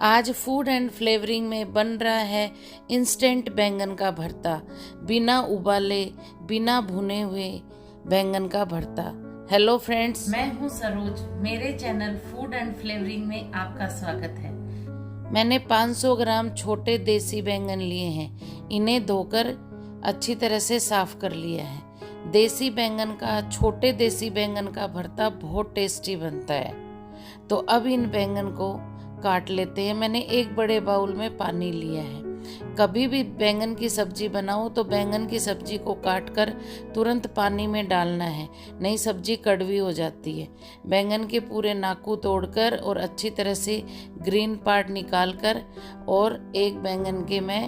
आज food and flavouring में बन रहा है इंस्टेंट बैंगन का भरता। बिना उबाले बिना भुने हुए बैंगन का भरता। हेलो फ्रेंड्स, मैं हूँ सरोज। मेरे चैनल फूड एंड फ्लेवरिंग में आपका स्वागत है। मैंने 500 ग्राम छोटे देसी बैंगन लिए हैं। इन्हें धोकर अच्छी तरह से साफ कर लिया है। देसी बैंगन का, छोटे देसी बैंगन का भरता बहुत टेस्टी बनता है। तो अब इन बैंगन को काट लेते हैं। मैंने एक बड़े बाउल में पानी लिया है। कभी भी बैंगन की सब्जी बनाओ तो बैंगन की सब्जी को काट कर तुरंत पानी में डालना है, नहीं सब्जी कड़वी हो जाती है। बैंगन के पूरे नाकू तोड़कर और अच्छी तरह से ग्रीन पार्ट निकाल कर और एक बैंगन के मैं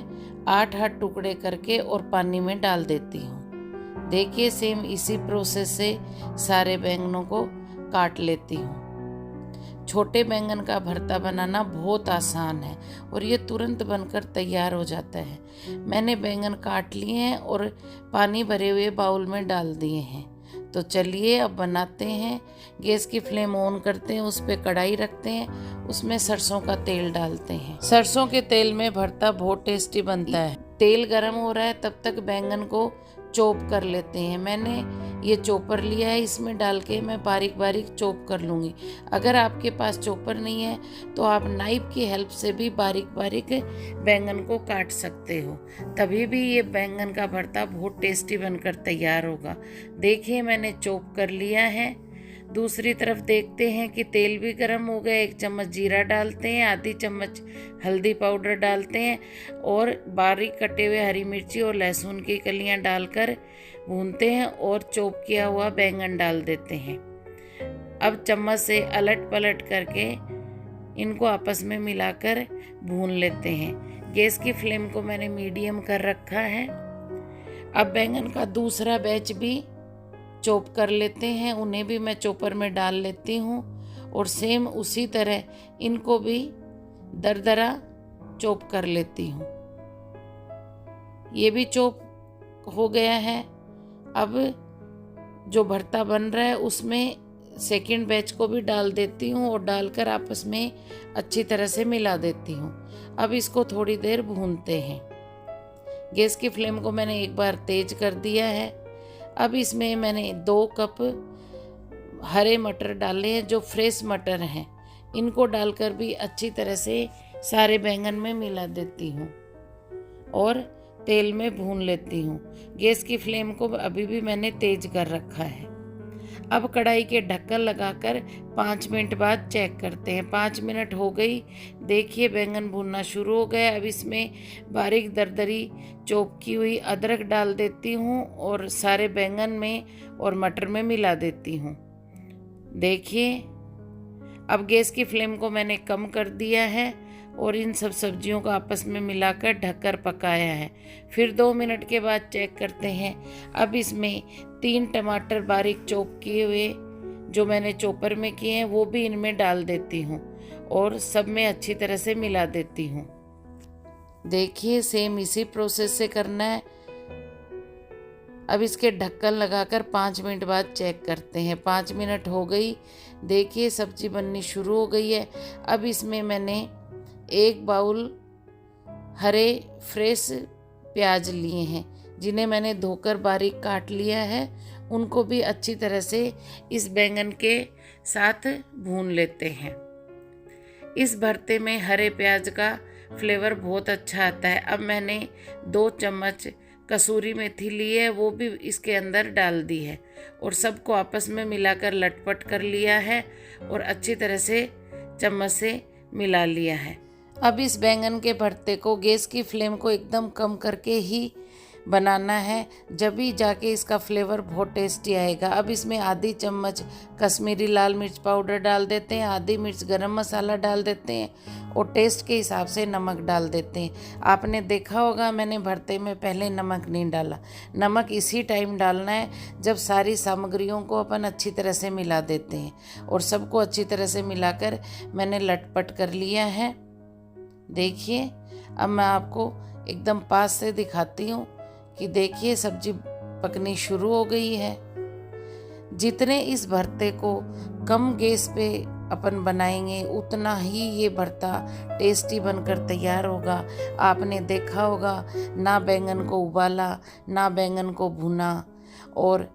8 टुकड़े करके और पानी में डाल देती हूँ। देखिए, सेम इसी प्रोसेस से सारे बैंगनों को काट लेती हूँ। छोटे बैंगन का भरता बनाना बहुत आसान है और ये तुरंत बनकर तैयार हो जाता है। मैंने बैंगन काट लिए हैं और पानी भरे हुए बाउल में डाल दिए हैं। तो चलिए अब बनाते हैं। गैस की फ्लेम ऑन करते हैं, उस पर कढ़ाई रखते हैं, उसमें सरसों का तेल डालते हैं। सरसों के तेल में भरता बहुत टेस्टी बनता है। तेल गरम हो रहा है, तब तक बैंगन को चॉप कर लेते हैं। मैंने ये चॉपर लिया है, इसमें डाल के मैं बारीक बारीक चॉप कर लूँगी। अगर आपके पास चॉपर नहीं है तो आप नाइफ की हेल्प से भी बारीक बारीक बैंगन को काट सकते हो, तभी भी ये बैंगन का भरता बहुत टेस्टी बनकर तैयार होगा। देखिए, मैंने चॉप कर लिया है। दूसरी तरफ देखते हैं कि तेल भी गर्म हो गया। 1 चम्मच जीरा डालते हैं, आधी चम्मच हल्दी पाउडर डालते हैं और बारीक कटे हुए हरी मिर्ची और लहसुन की कलियां डालकर भूनते हैं और चॉप किया हुआ बैंगन डाल देते हैं। अब चम्मच से अलट पलट करके इनको आपस में मिलाकर भून लेते हैं। गैस की फ्लेम को मैंने मीडियम कर रखा है। अब बैंगन का दूसरा बैच भी चॉप कर लेते हैं, उन्हें भी मैं चॉपर में डाल लेती हूँ और सेम उसी तरह इनको भी दरदरा चॉप कर लेती हूँ। ये भी चॉप हो गया है। अब जो भरता बन रहा है उसमें सेकंड बैच को भी डाल देती हूँ और डालकर आपस में अच्छी तरह से मिला देती हूँ। अब इसको थोड़ी देर भूनते हैं। गैस की फ्लेम को मैंने एक बार तेज कर दिया है। अब इसमें मैंने 2 कप हरे मटर डाले हैं, जो फ्रेश मटर हैं। इनको डालकर भी अच्छी तरह से सारे बैंगन में मिला देती हूँ और तेल में भून लेती हूँ। गैस की फ्लेम को अभी भी मैंने तेज कर रखा है। अब कढ़ाई के ढक्कन लगाकर 5 मिनट बाद चेक करते हैं। 5 मिनट हो गई। देखिए, बैंगन भूनना शुरू हो गया। अब इसमें बारीक दरदरी चॉप की हुई अदरक डाल देती हूँ और सारे बैंगन में और मटर में मिला देती हूँ। देखिए, अब गैस की फ्लेम को मैंने कम कर दिया है और इन सब सब्जियों को आपस में मिलाकर ढककर पकाया है। फिर 2 मिनट के बाद चेक करते हैं। अब इसमें 3 टमाटर बारीक चॉप किए हुए जो मैंने चॉपर में किए हैं वो भी इनमें डाल देती हूँ और सब में अच्छी तरह से मिला देती हूँ। देखिए, सेम इसी प्रोसेस से करना है। अब इसके ढक्कन लगाकर 5 मिनट बाद चेक करते हैं। 5 मिनट हो गई। देखिए, सब्जी बननी शुरू हो गई है। अब इसमें मैंने 1 बाउल हरे फ्रेश प्याज लिए हैं, जिन्हें मैंने धोकर बारीक काट लिया है। उनको भी अच्छी तरह से इस बैंगन के साथ भून लेते हैं। इस भरते में हरे प्याज का फ्लेवर बहुत अच्छा आता है। अब मैंने 2 चम्मच कसूरी मेथी ली है, वो भी इसके अंदर डाल दी है और सबको आपस में मिलाकर लटपट कर लिया है और अच्छी तरह से चम्मच से मिला लिया है। अब इस बैंगन के भरते को गैस की फ्लेम को एकदम कम करके ही बनाना है, जब भी जाके इसका फ्लेवर बहुत टेस्टी आएगा। अब इसमें आधी चम्मच कश्मीरी लाल मिर्च पाउडर डाल देते हैं, आधी मिर्च गरम मसाला डाल देते हैं और टेस्ट के हिसाब से नमक डाल देते हैं। आपने देखा होगा, मैंने भरते में पहले नमक नहीं डाला। नमक इसी टाइम डालना है जब सारी सामग्रियों को अपन अच्छी तरह से मिला देते हैं और सबको अच्छी तरह से मिलाकर मैंने लटपट कर लिया है। देखिए, अब मैं आपको एकदम पास से दिखाती हूँ कि देखिए, सब्जी पकनी शुरू हो गई है। जितने इस भरते को कम गैस पे अपन बनाएंगे उतना ही ये भरता टेस्टी बनकर तैयार होगा। आपने देखा होगा, ना बैंगन को उबाला ना बैंगन को भुना, और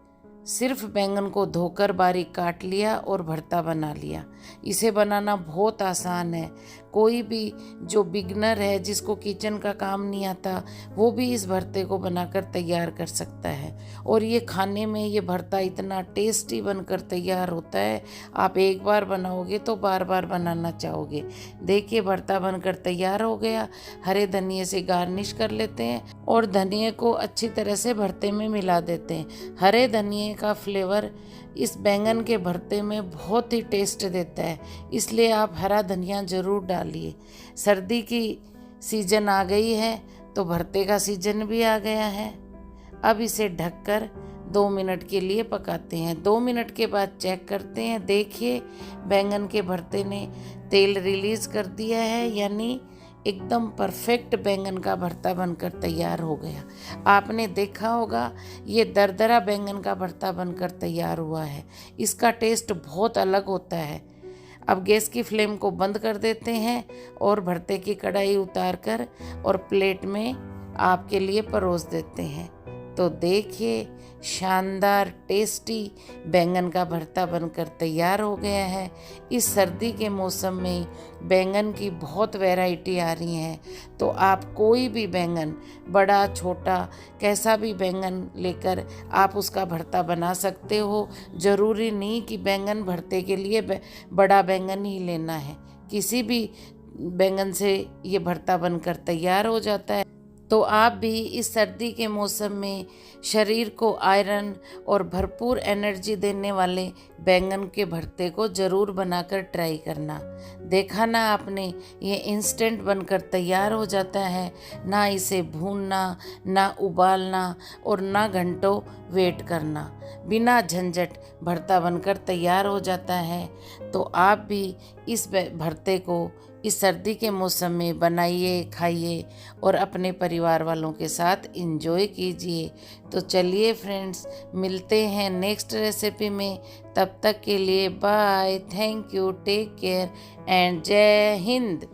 सिर्फ बैंगन को धोकर बारीक काट लिया और भरता बना लिया। इसे बनाना बहुत आसान है। कोई भी जो बिगनर है, जिसको किचन का काम नहीं आता, वो भी इस भरते को बनाकर तैयार कर सकता है। और ये खाने में ये भरता इतना टेस्टी बनकर तैयार होता है, आप एक बार बनाओगे तो बार बार बनाना चाहोगे। देखिए भरता बनकर तैयार हो गया। हरे धनिए से गार्निश कर लेते हैं और धनिए को अच्छी तरह से भरते में मिला देते हैं। हरे धनिए का फ्लेवर इस बैंगन के भरते में बहुत ही टेस्ट देता है, इसलिए आप हरा धनिया ज़रूर डालिए। सर्दी की सीज़न आ गई है तो भरते का सीज़न भी आ गया है। अब इसे ढककर 2 मिनट के लिए पकाते हैं। 2 मिनट के बाद चेक करते हैं। देखिए बैंगन के भरते ने तेल रिलीज़ कर दिया है, यानी एकदम परफेक्ट बैंगन का भरता बनकर तैयार हो गया। आपने देखा होगा, ये दरदरा बैंगन का भरता बनकर तैयार हुआ है। इसका टेस्ट बहुत अलग होता है। अब गैस की फ्लेम को बंद कर देते हैं और भरते की कढ़ाई उतार कर और प्लेट में आपके लिए परोस देते हैं। तो देखिए शानदार टेस्टी बैंगन का भरता बनकर तैयार हो गया है। इस सर्दी के मौसम में बैंगन की बहुत वैरायटी आ रही है, तो आप कोई भी बैंगन, बड़ा छोटा कैसा भी बैंगन लेकर आप उसका भरता बना सकते हो। ज़रूरी नहीं कि बैंगन भरते के लिए बड़ा बैंगन ही लेना है, किसी भी बैंगन से ये भरता बनकर तैयार हो जाता है। तो आप भी इस सर्दी के मौसम में शरीर को आयरन और भरपूर एनर्जी देने वाले बैंगन के भरते को ज़रूर बनाकर ट्राई करना। देखा ना आपने, ये इंस्टेंट बनकर तैयार हो जाता है। ना इसे भूनना, ना उबालना और ना घंटों वेट करना, बिना झंझट भरता बनकर तैयार हो जाता है। तो आप भी इस भरते को इस सर्दी के मौसम में बनाइए, खाइए और अपने परिवार वालों के साथ एंजॉय कीजिए। तो चलिए फ्रेंड्स, मिलते हैं नेक्स्ट रेसिपी में। तब तक के लिए bye, thank you, take care and जय हिंद।